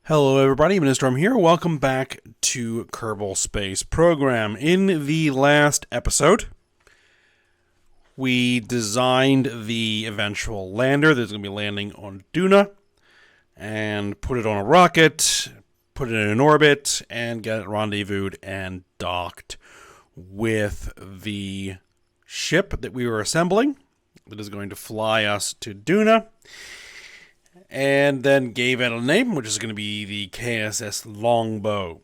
Hello everybody, Ministorm here. Welcome back to Kerbal Space program. In the last episode, we designed the eventual lander that's going to be landing on Duna and put it on a rocket, put it in an orbit, and get it rendezvoused and docked with the ship that we were assembling that is going to fly us to Duna. And then gave it a name, which is going to be the KSS Longbow.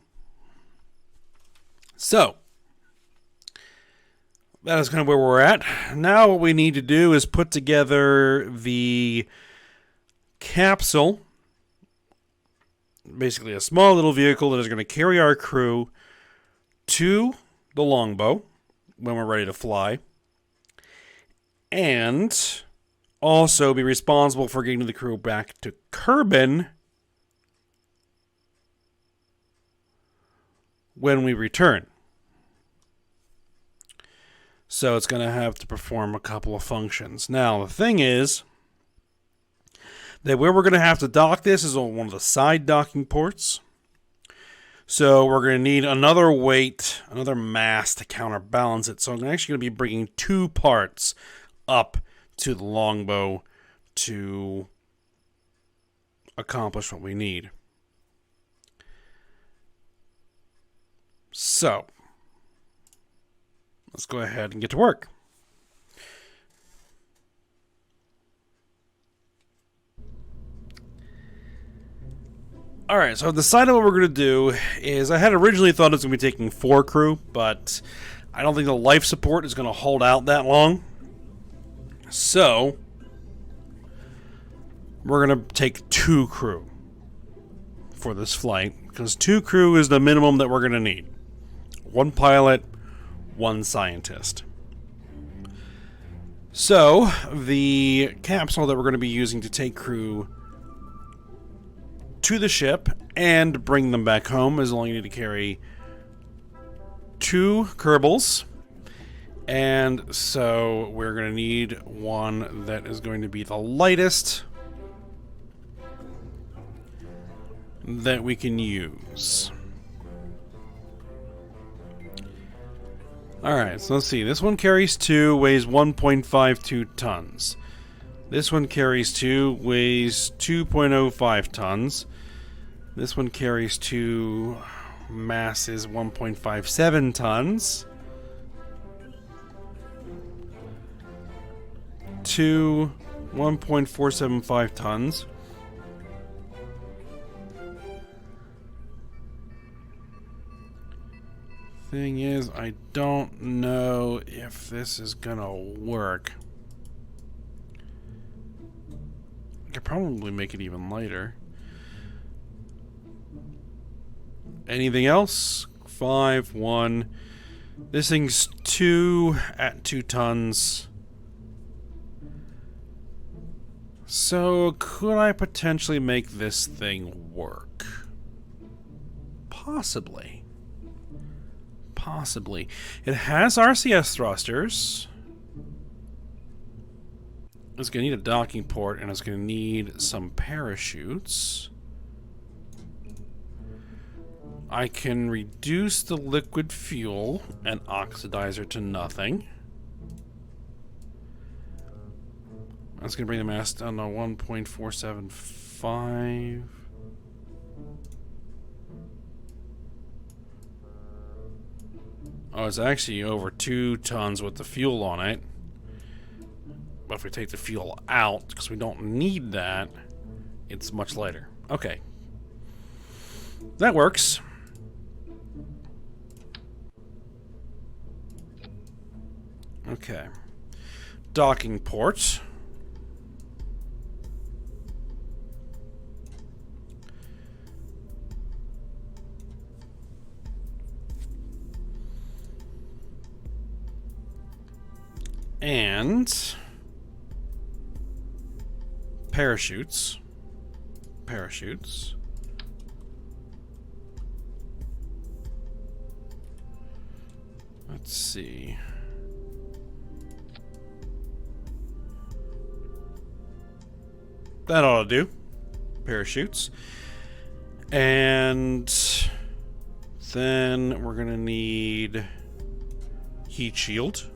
So, that is kind of where we're at. Now what we need to do is put together the capsule. Basically a small little vehicle that is going to carry our crew to the Longbow when we're ready to fly. And also be responsible for getting the crew back to Kerbin when we return. So it's going to have to perform a couple of functions. Now, the thing is that where we're going to have to dock this is on one of the side docking ports. So we're going to need another weight, another mass to counterbalance it. So I'm actually going to be bringing two parts up to the Longbow to accomplish what we need. So, let's go ahead and get to work. Alright, so I've decided what we're going to do is I had originally thought it was going to be taking 4 crew, but I don't think the life support is going to hold out that long. So, we're going to take 2 crew for this flight, because 2 crew is the minimum that we're going to need. 1 pilot, 1 scientist. So, the capsule that we're going to be using to take crew to the ship and bring them back home is only need to carry 2 Kerbals. And so we're going to need one that is going to be the lightest that we can use. Alright, so let's see. This one carries 2, weighs 1.52 tons. This one carries 2, weighs 2.05 tons. This one carries 2, mass is 1.57 tons. 2, 1.475 tons. Thing is, I don't know if this is gonna work. I could probably make it even lighter. Anything else? 5, 1. This thing's 2 at 2 tons. So, could I potentially make this thing work? Possibly. Possibly. It has RCS thrusters. It's going to need a docking port, and it's going to need some parachutes. I can reduce the liquid fuel and oxidizer to nothing. That's going to bring the mass down to 1.475. Oh, it's actually over 2 tons with the fuel on it. But if we take the fuel out, because we don't need that, it's much lighter. Okay. That works. Okay. Docking port. And parachutes. Parachutes. Let's see. That ought to do. Parachutes. And then we're gonna need heat shield.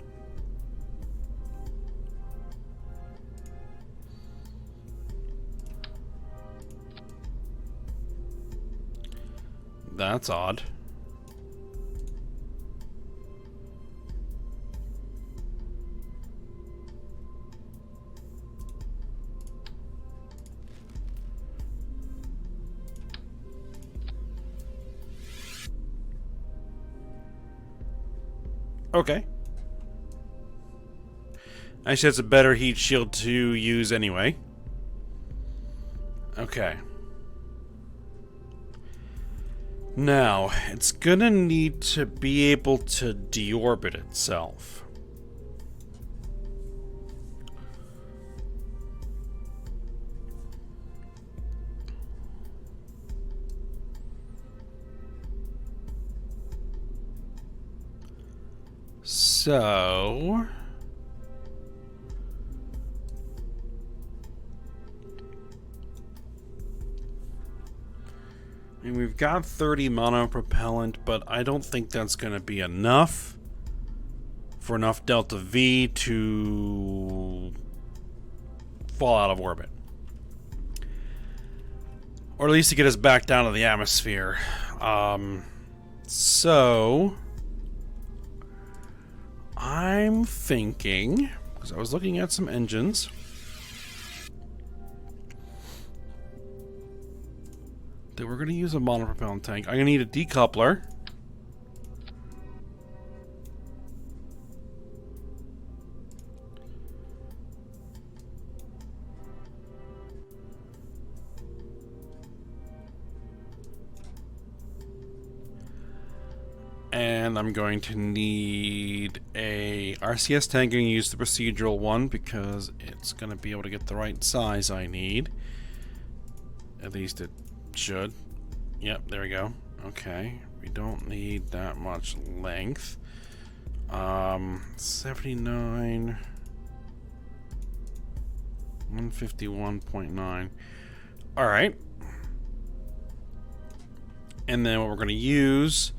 That's odd. Okay. Actually, that's a better heat shield to use anyway. Okay. Now, it's gonna need to be able to deorbit itself. So... and we've got 30 monopropellant, but I don't think that's going to be enough for enough delta V to fall out of orbit. Or at least to get us back down to the atmosphere. So... I'm thinking, because I was looking at some engines, that we're going to use a monopropellant tank. I'm going to need a decoupler. And I'm going to need a RCS tank. I'm going to use the procedural one because it's going to be able to get the right size I need. At least it should. Yep, there we go. Okay, we don't need that much length. 79, 151.9. All right. And then what we're going to use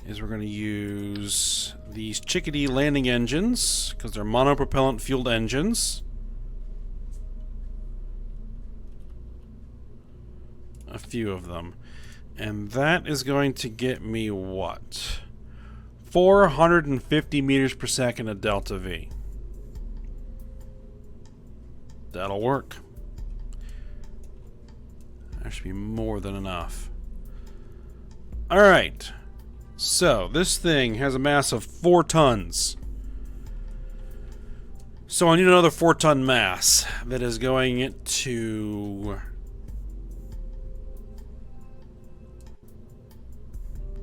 is we're going to use these Chickadee landing engines because they're monopropellant fueled engines. A few of them. And that is going to get me what? 450 meters per second of delta V. That'll work. That should be more than enough. Alright. So, this thing has a mass of 4 tons. So I need another 4-ton mass that is going to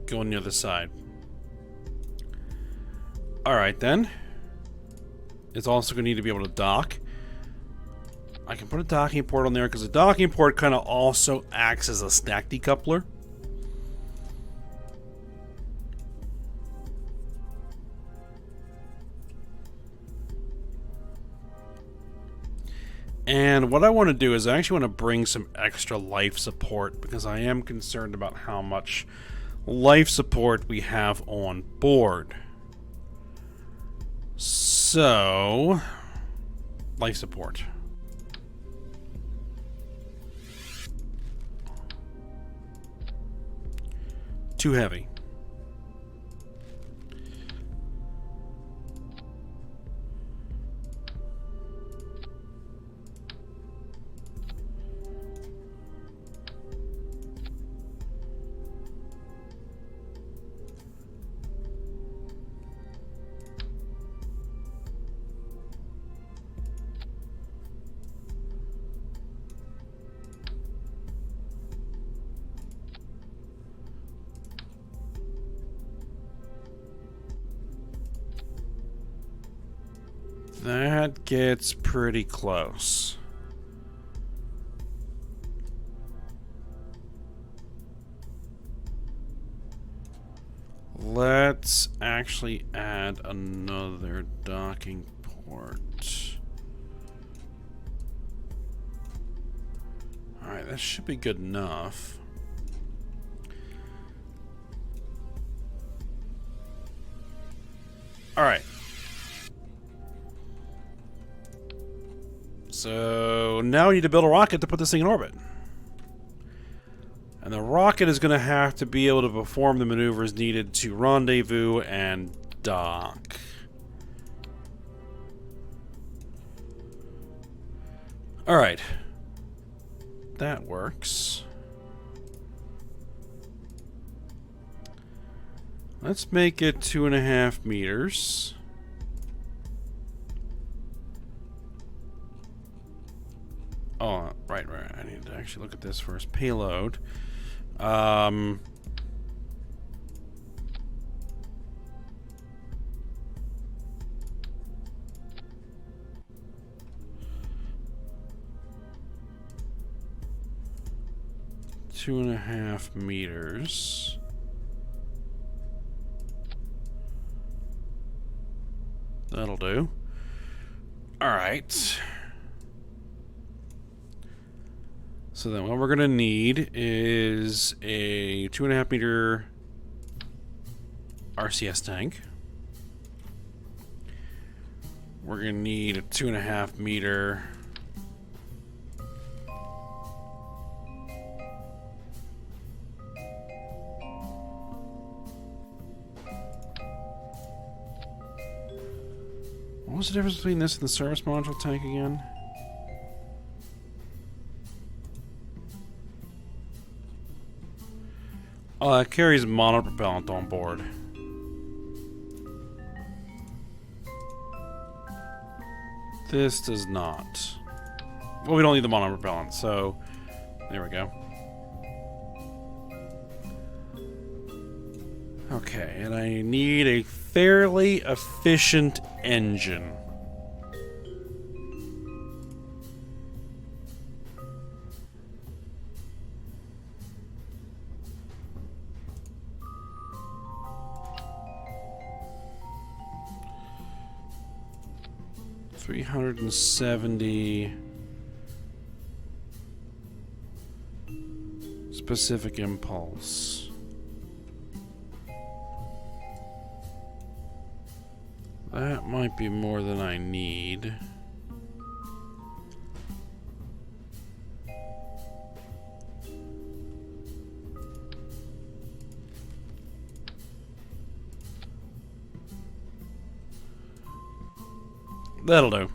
go on the other side. Alright then. It's also going to need to be able to dock. I can put a docking port on there because the docking port kind of also acts as a stack decoupler. And what I want to do is I actually want to bring some extra life support because I am concerned about how much life support we have on board. So, life support. Too heavy. That gets pretty close. Let's actually add another docking port. Alright, that should be good enough. Alright. So now we need to build a rocket to put this thing in orbit. And the rocket is going to have to be able to perform the maneuvers needed to rendezvous and dock. Alright. That works. Let's make it 2.5 meters. Oh, right. I need to actually look at this first. Payload. 2.5 meters. That'll do. Alright. So then what we're going to need is a 2.5 meter RCS tank. We're going to need a 2.5 meter What was the difference between this and the service module tank again? Oh, it carries monopropellant on board. This does not. Well, we don't need the monopropellant, so there we go. Okay, and I need a fairly efficient engine. $370 specific impulse. That might be more than I need. That'll do.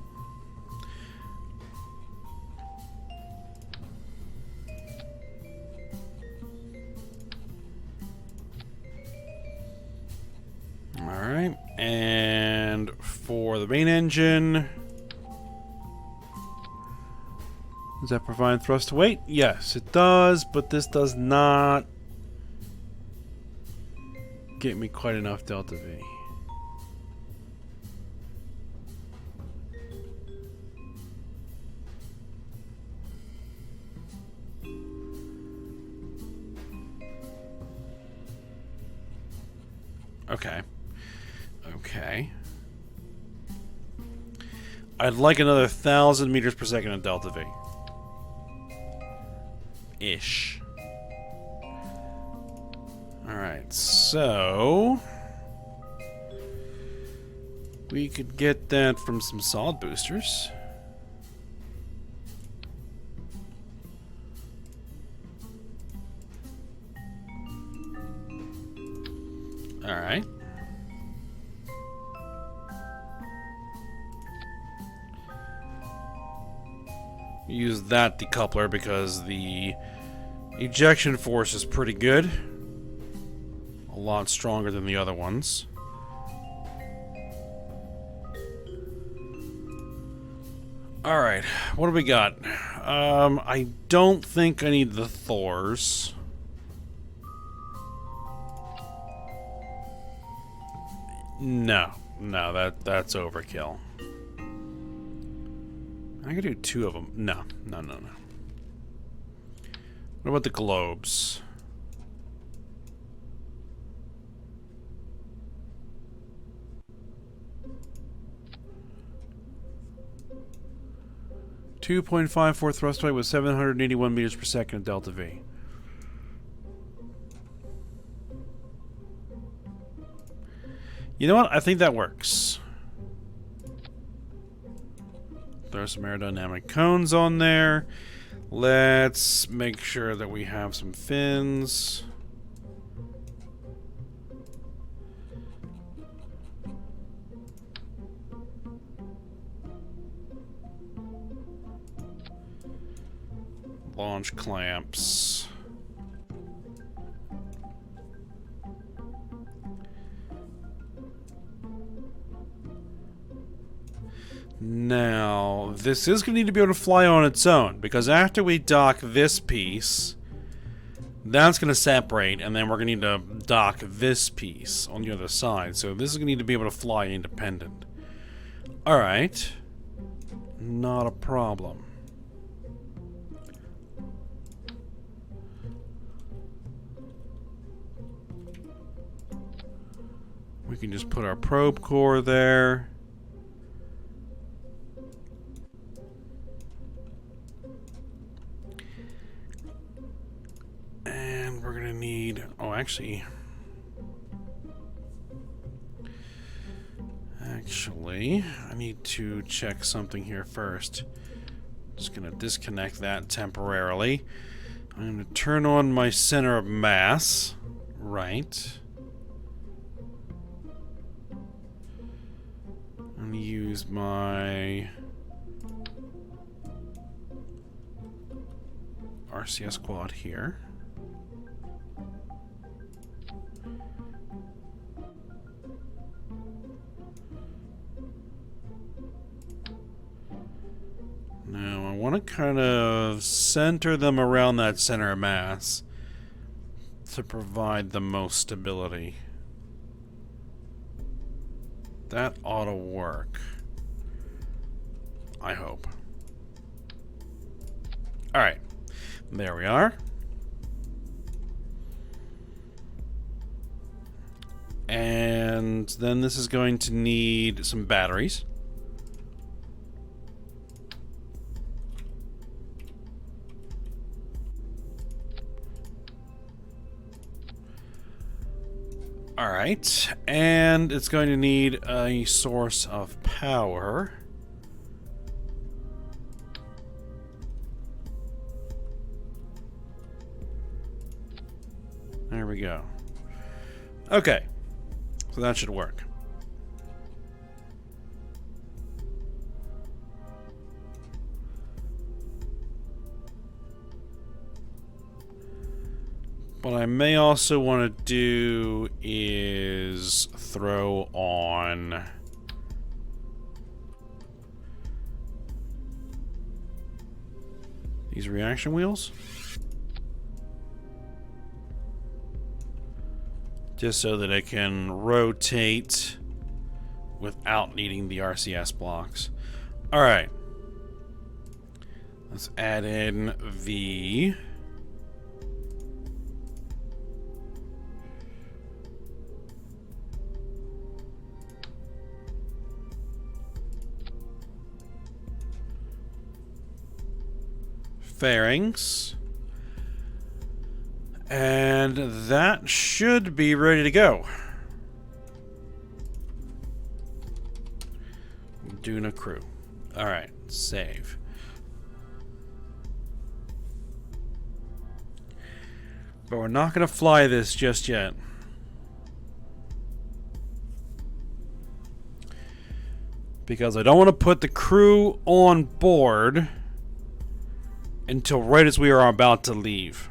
Alright, and for the main engine, does that provide thrust to weight? Yes, it does, but this does not get me quite enough delta V. Okay. Okay. I'd like another 1,000 meters per second of delta V. Ish. Alright, so we could get that from some solid boosters. Alright. Use that decoupler because the ejection force is pretty good. A lot stronger than the other ones. Alright, what do we got? I don't think I need the Thors. No, that's overkill. I could do 2 of them. No. What about the globes? .54 thrust weight with 781 meters per second of delta V. You know what? I think that works. Throw some aerodynamic cones on there. Let's make sure that we have some fins. Launch clamps. Now, this is going to need to be able to fly on its own, because after we dock this piece, that's going to separate, and then we're going to need to dock this piece on the other side. So this is going to need to be able to fly independent. Alright. Not a problem. We can just put our probe core there. And we're gonna need, oh, actually, I need to check something here first. Just gonna disconnect that temporarily. I'm gonna turn on my center of mass. Right. I'm gonna use my RCS quad here. Now, I want to kind of center them around that center of mass to provide the most stability. That ought to work. I hope. Alright. There we are. And then this is going to need some batteries. Alright, and it's going to need a source of power. There we go. Okay, so that should work. What I may also want to do is throw on these reaction wheels. Just so that it can rotate without needing the RCS blocks. Alright. Let's add in the fairings, and that should be ready to go. Duna crew. Alright, save. But we're not going to fly this just yet. Because I don't want to put the crew on board until right as we are about to leave.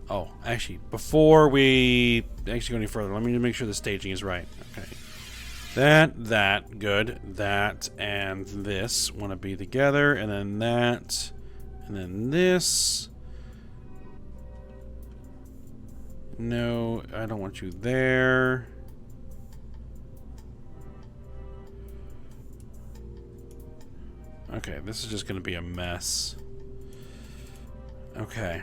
Oh, actually, before we actually go any further, let me make sure the staging is right. Okay. That, good. That and this want to be together, and then that, and then this. No, I don't want you there. Okay, this is just going to be a mess. Okay.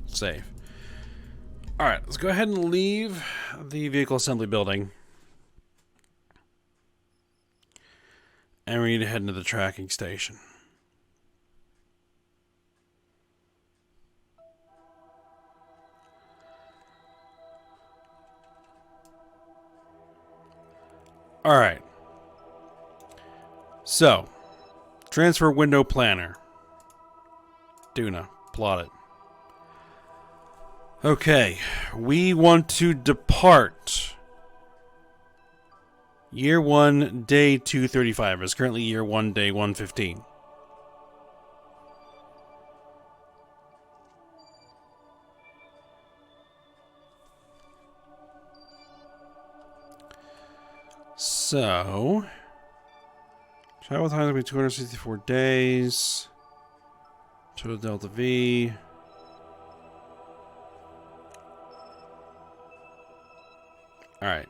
Save. Alright, let's go ahead and leave the vehicle assembly building. And we need to head into the tracking station. Alright. So, transfer window planner. Duna, plot it. Okay, we want to depart year 1, day 235. It's currently year 1, day 115. So, travel time will be 264 days. Total delta V. Alright.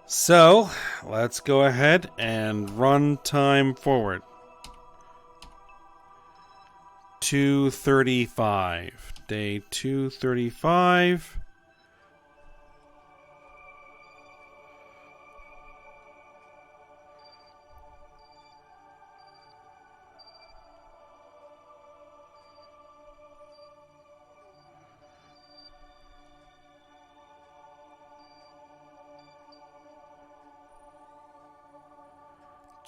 So, let's go ahead and run time forward. 235. Day 235.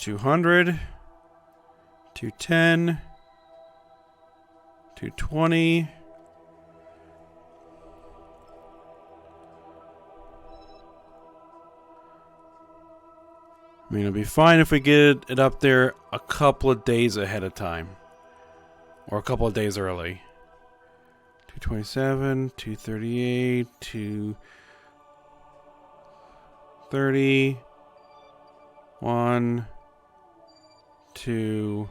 $200, $210, $220. I mean, it'll be fine if we get it up there a couple of days ahead of time. Or a couple of days early. 227, 238, 230. 1, 2,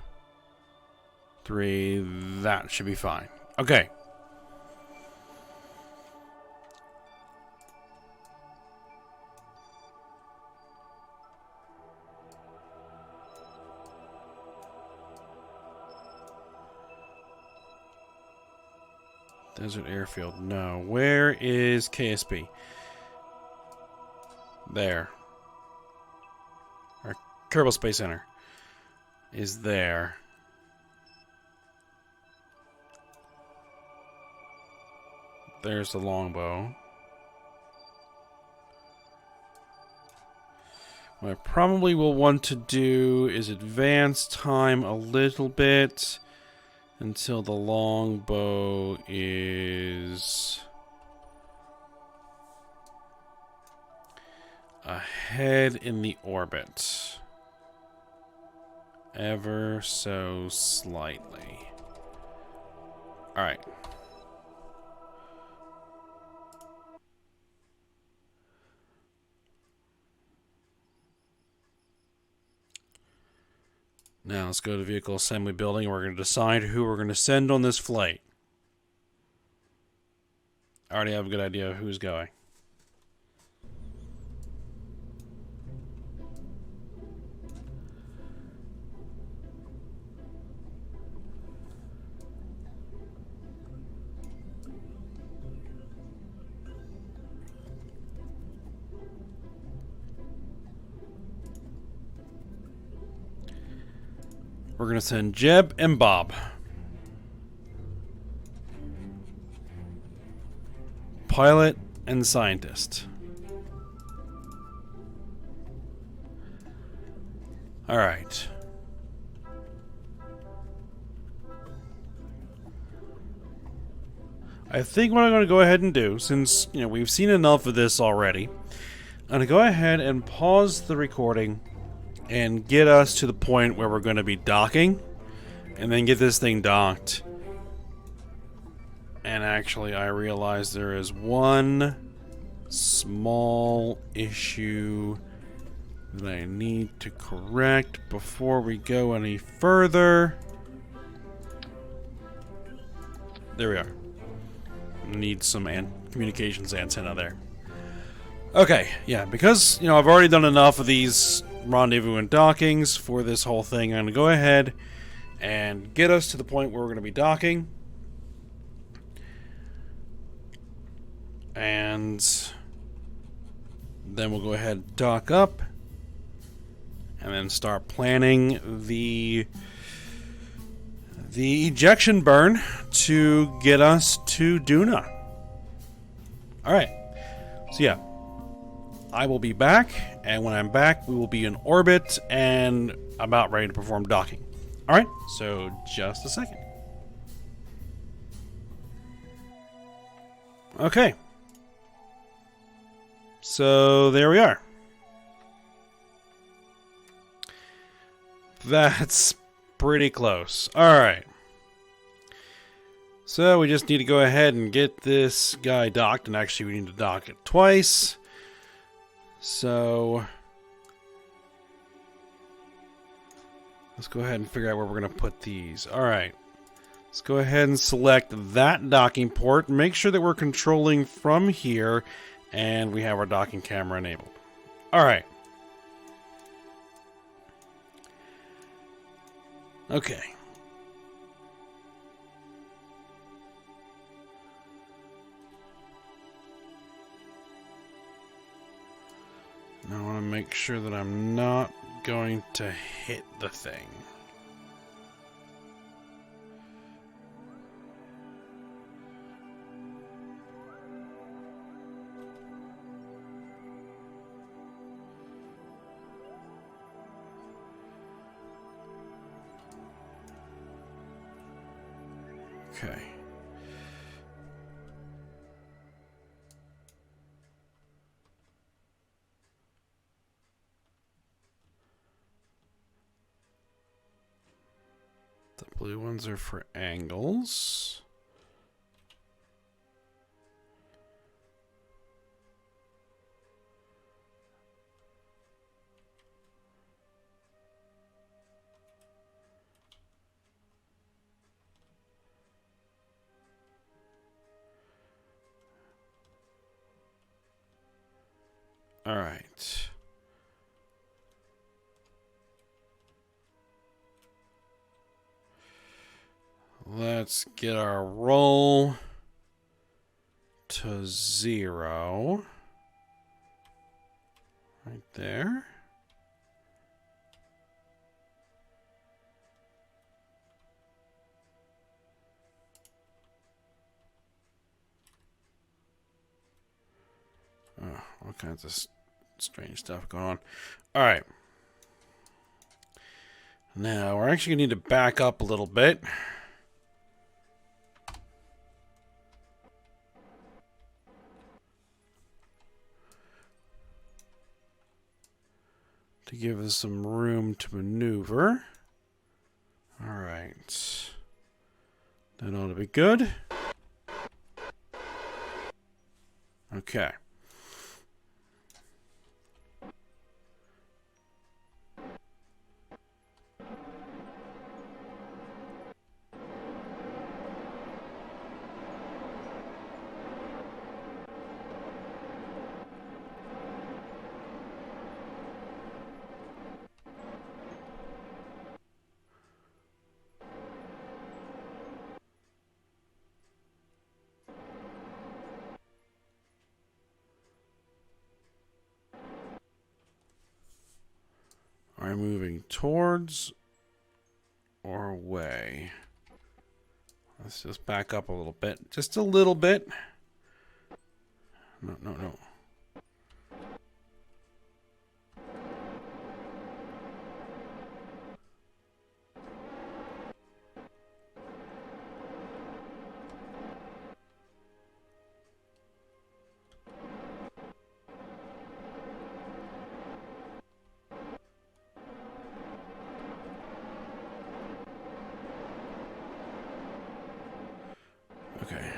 3. That should be fine. Okay. Desert Airfield. No. Where is KSP? There. Our Kerbal Space Center is there. There's the longbow. What I probably will want to do is advance time a little bit until the longbow is ahead in the orbit. Ever so slightly. Alright. Now let's go to the vehicle assembly building and we're going to decide who we're going to send on this flight. I already have a good idea of who's going. We're going to send Jeb and Bob. Pilot and scientist. All right. I think what I'm going to go ahead and do, since we've seen enough of this already, I'm going to go ahead and pause the recording and get us to the point where we're going to be docking, and then get this thing docked. And actually, I realize there is one small issue that I need to correct before we go any further. There we are. Need some communications antenna there. Okay, yeah, because, I've already done enough of these rendezvous and dockings for this whole thing. I'm going to go ahead and get us to the point where we're going to be docking. And then we'll go ahead and dock up. and then start planning the ejection burn to get us to Duna. Alright, so yeah, I will be back, and when I'm back, we will be in orbit and about ready to perform docking. Alright, so just a second. Okay. So there we are. That's pretty close. Alright. So we just need to go ahead and get this guy docked, and actually we need to dock it twice. So let's go ahead and figure out where we're going to put these. Alright. Let's go ahead and select that docking port. Make sure that we're controlling from here, and we have our docking camera enabled. Alright. Okay. Now I want to make sure that I'm not going to hit the thing. Okay. The blue ones are for angles. All right. Let's get our roll to 0. Right there. Oh, all kinds of strange stuff going on. All right. Now, we're actually going to need to back up a little bit. To give us some room to maneuver. All right. That ought to be good. Okay. Are we moving towards or away? Let's just back up a little bit. Just a little bit. No, no, no. Okay.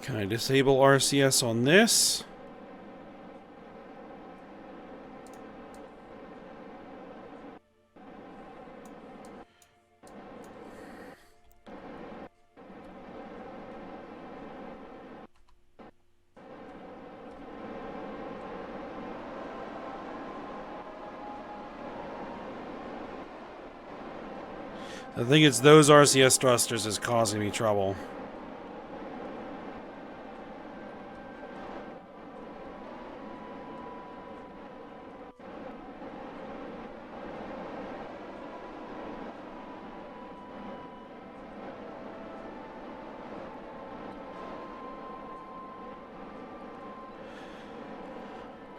Can I disable RCS on this? I think it's those RCS thrusters is causing me trouble.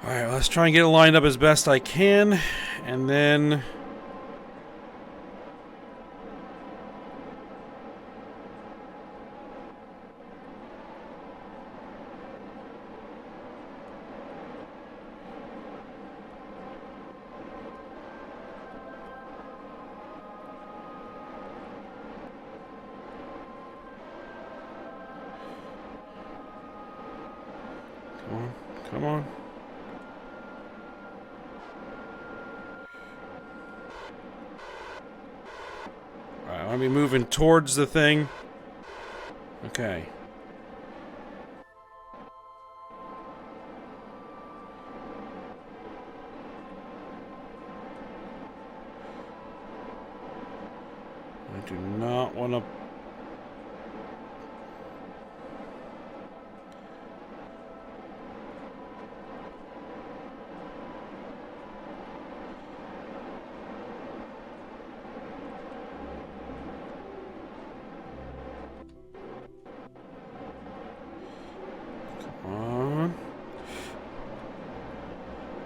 Alright, let's try and get it lined up as best I can, and then... Come on, come on. Alright, I want to be moving towards the thing. Okay. I do not want to...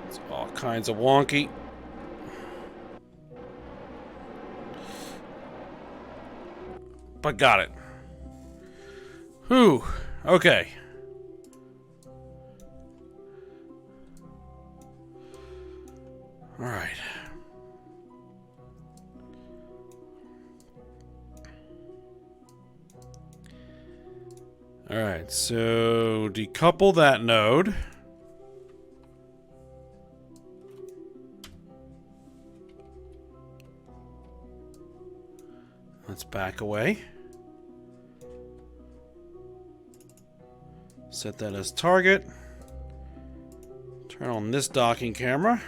It's all kinds of wonky. But got it. Whew. Okay. All right. All right, so decouple that node. Let's back away. Set that as target. Turn on this docking camera.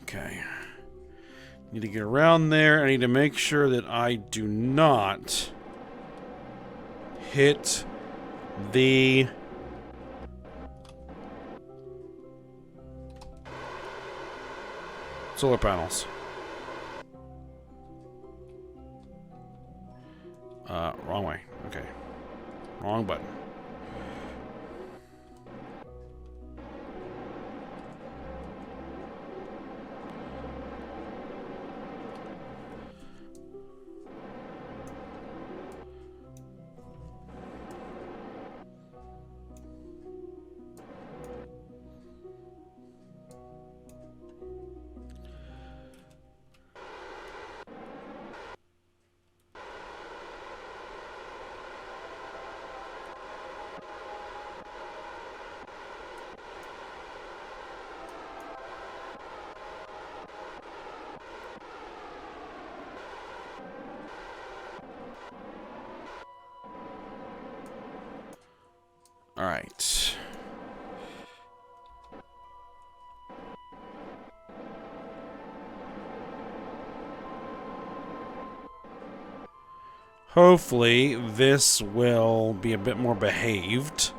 Okay. Need to get around there. I need to make sure that I do not hit the solar panels. Wrong way. Okay. Wrong button. All right. Hopefully, this will be a bit more behaved.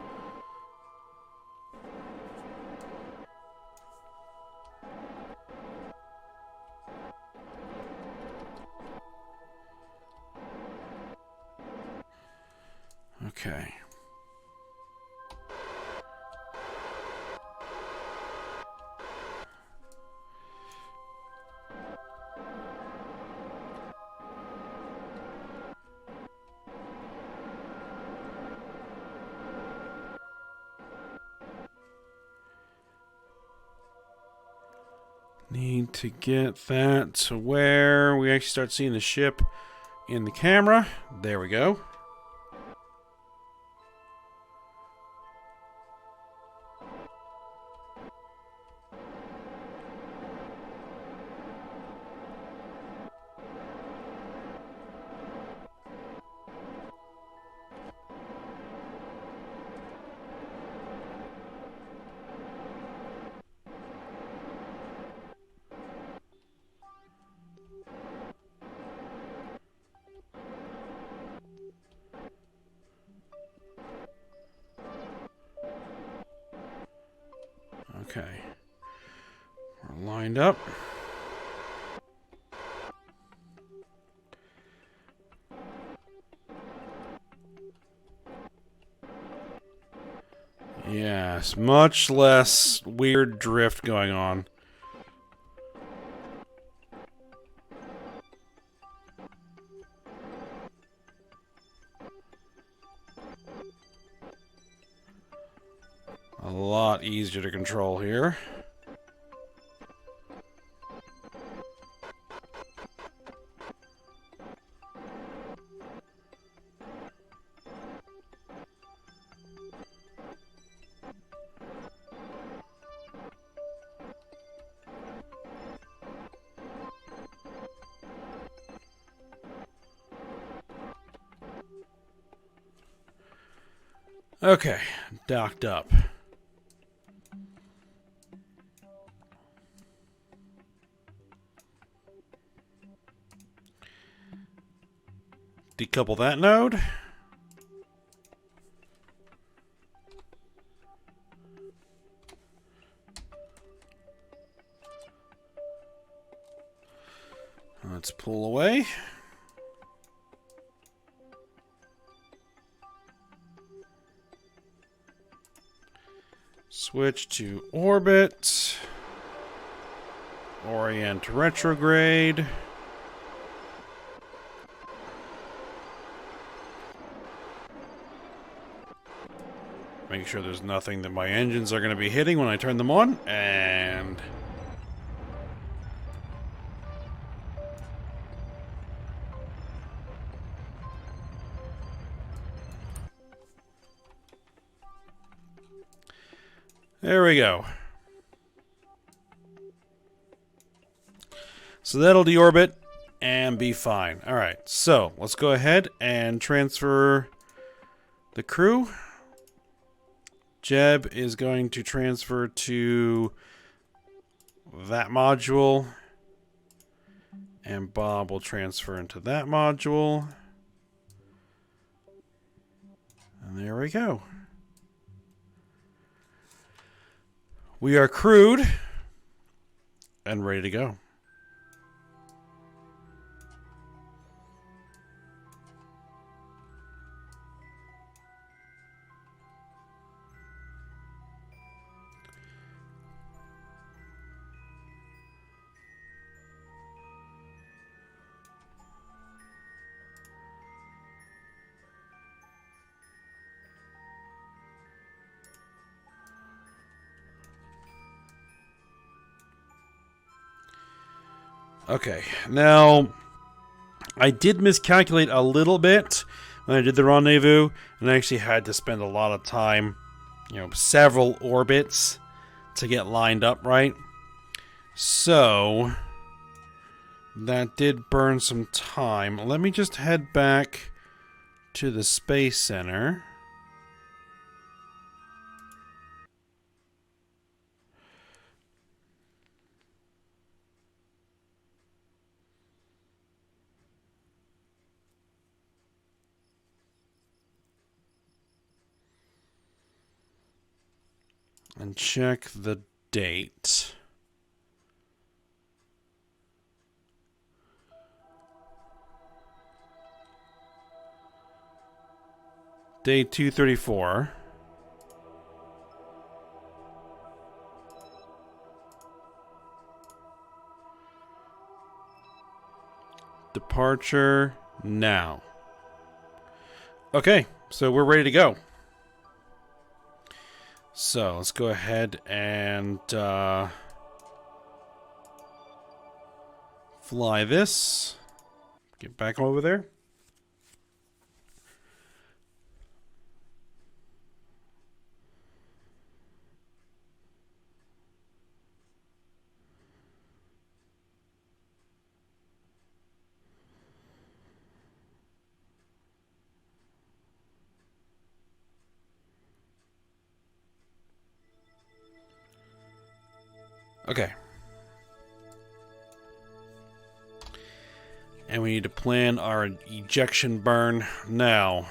Okay. Need to get that to where we actually start seeing the ship in the camera. There we go. Okay. We're lined up. Yes, much less weird drift going on. A lot easier to control here. Okay, docked up. Decouple that node. Let's pull away. Switch to orbit. Orient to retrograde. Make sure there's nothing that my engines are going to be hitting when I turn them on. And... there we go. So that'll deorbit and be fine. Alright, so let's go ahead and transfer the crew. Jeb is going to transfer to that module. And Bob will transfer into that module. And there we go. We are crewed and ready to go. Okay, now I did miscalculate a little bit when I did the rendezvous, and I actually had to spend a lot of time, several orbits to get lined up right. So that did burn some time. Let me just head back to the Space Center. And check the date. Day 234. Departure now. Okay, so we're ready to go. So let's go ahead and fly this. Get back over there. Okay. And we need to plan our ejection burn now.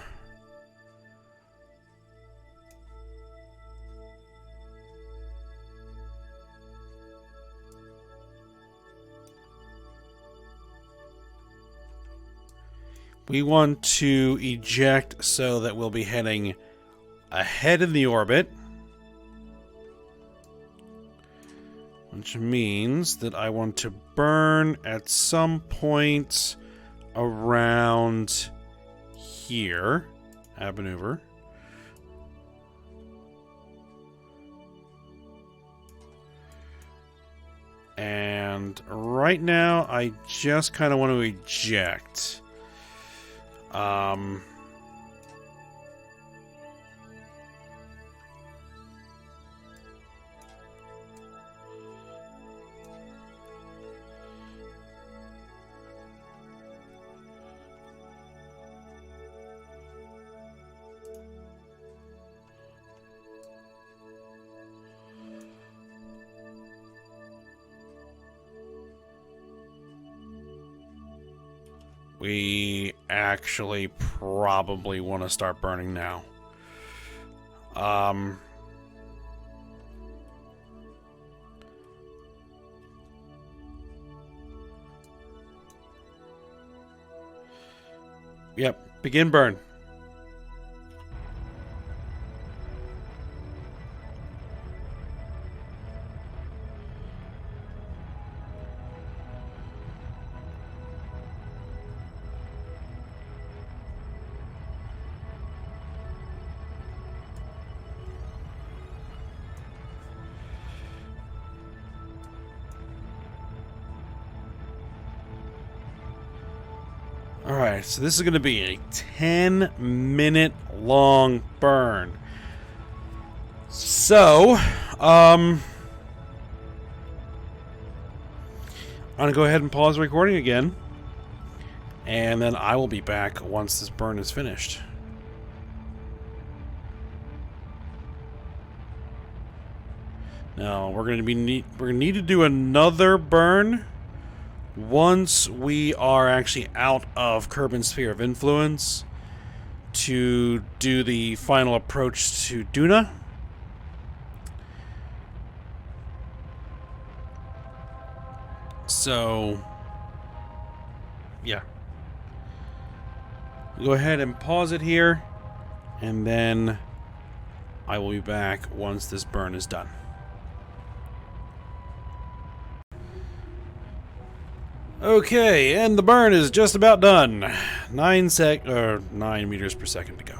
we want to eject so that we'll be heading ahead in the orbit. Which means that I want to burn at some point around here. Ab maneuver. And right now, I just kind of want to eject. We actually probably want to start burning now. Yep, begin burn. Alright, so this is going to be a 10-minute long burn. So, I'm going to go ahead and pause the recording again. And then I will be back once this burn is finished. Now, we're going to need to do another burn once we are actually out of Kerbin's sphere of influence to do the final approach to Duna. So, yeah. Go ahead and pause it here, and then I will be back once this burn is done. Okay, and the burn is just about done. 9 meters per second to go.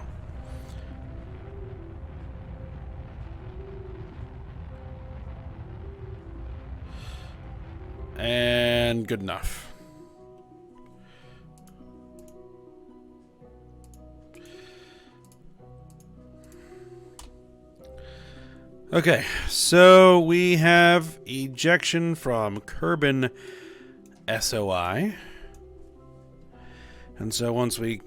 And good enough. Okay, so we have ejection from Kerbin SOI. And so once we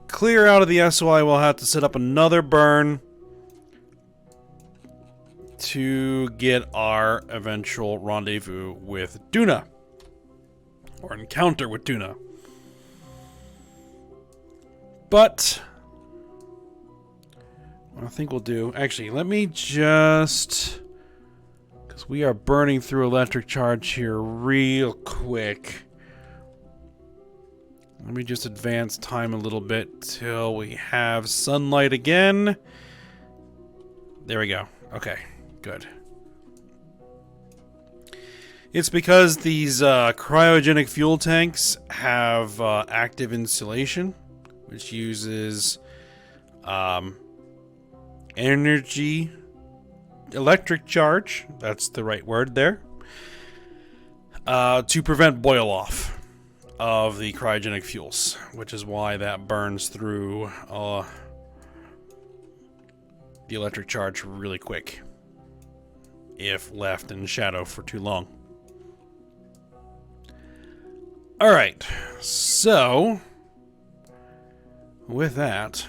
clear out of the SOI, we'll have to set up another burn to get our eventual rendezvous with Duna. Or encounter with Duna. But what I think we'll do... Actually, let me just... because we are burning through electric charge here real quick. Let me just advance time a little bit till we have sunlight again. There we go. Okay, good. It's because these cryogenic fuel tanks have active insulation, which uses electric charge, that's the right word there, to prevent boil off of the cryogenic fuels, which is why that burns through the electric charge really quick if left in shadow for too long. Alright, so with that,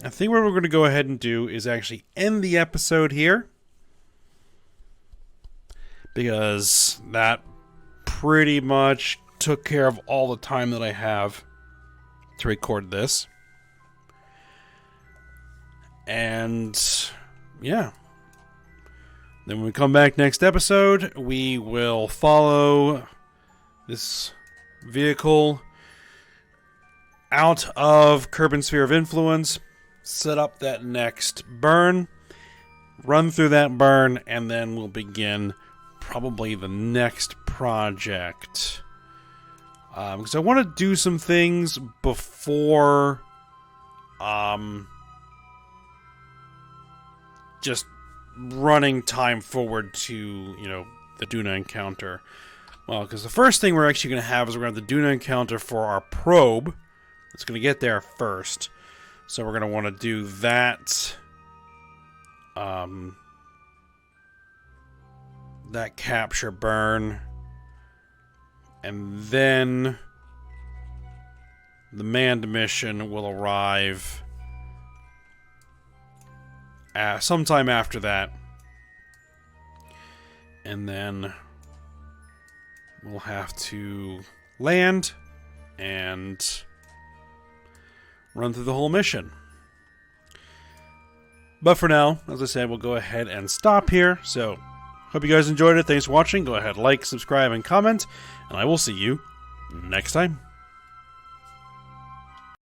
I think what we're going to go ahead and do is actually end the episode here, because that pretty much took care of all the time that I have to record this. And yeah, then when we come back next episode, we will follow this vehicle out of Kerbal Sphere of Influence, set up that next burn, run through that burn, and then we'll begin probably the next project. Because I want to do some things before just running time forward to, the Duna encounter. Well, because the first thing we're actually going to have is we're going to have the Duna encounter for our probe. It's going to get there first. So we're going to want to do that. That capture burn. And then the manned mission will arrive sometime after that. And then we'll have to land and run through the whole mission. But for now, as I said, we'll go ahead and stop here. So, hope you guys enjoyed it. Thanks for watching. Go ahead, like, subscribe, and comment. And I will see you next time.